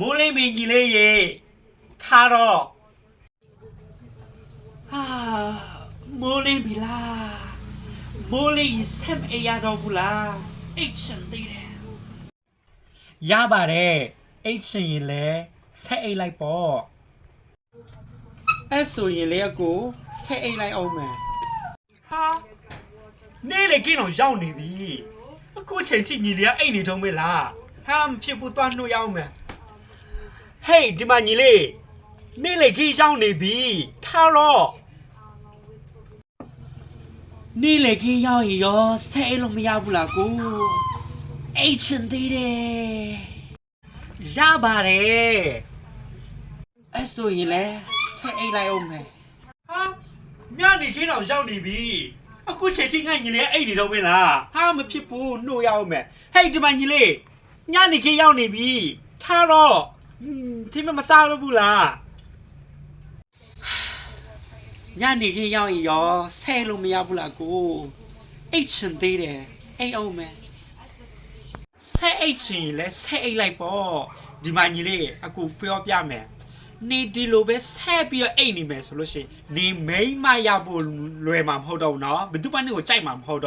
မိုးလေးမင်းကြီးလေးရေထားတော့ဟာမိုးလေးပြီလားမိုးလေးဆက်မအေးရတော့ဘူးလားအိတ်ချင်သေးတယ်ရပါတယ်အိတ်ချင်ရင်လဲဆက်အိတ်လိုက်ပေါ့အဲ့ဆိုရင်လေကိုဆက်အိတ်လိုက်အောင်မယ်ဟာနေလေကင်းတော့ရောက်နေပြီအခုချိန်ထိညီလေးကအိတ်နေထုံးမေးလားဟာမဖြစ်ဘူးသွားနှုတ်ရအောင်မယ်ဟေးဒီမညီလေးနေလေကင်းရောက်နေပြီထားတော့နေလေကင်းရောက်ရင်ရောဆက်အိတ်လို့မရဘူးလားကိုအိတ်ချင်သေးတယ်ရပါတယ်အဲ့ဆိုရင်လဲဆက်အိတ်လိုက်အောင်မယ်ဟာညနေခင်းတော့ရောက်နေပြီအခုချိန်ထိငါညီလေးအိတ်နေတော့မင်းလားဟာမဖြစ်ဘူးနှိုးရအောင်မယ်ဟေးဒီမညီလေးညနေခင်းရောက်နေပြီထားတော့ဒီမစားလို့ဘူးလားညနေခင်းရောက်ရင်ရောဆက်လို့မရဘူးလားကိုအိတ်ချင်သေးတယ်အိတ်အောင်မယ်ဆက်အိတ်ချင်လဲဆက်အိတ်လိုက်ပေါ့ဒီမညီလေးအခုပြောပြမယ်နေဒီလိုပဲဆက်ပြီးတော့အိတ်နေမယ်ဆိုလို့ရှိရင်နေမိမ့်မရဖို့လွယ်မှာမဟုတ်တော့ဘူးเนาะဘယ်သူမှနေကိုကြိုက်မှာမဟုတ်တော့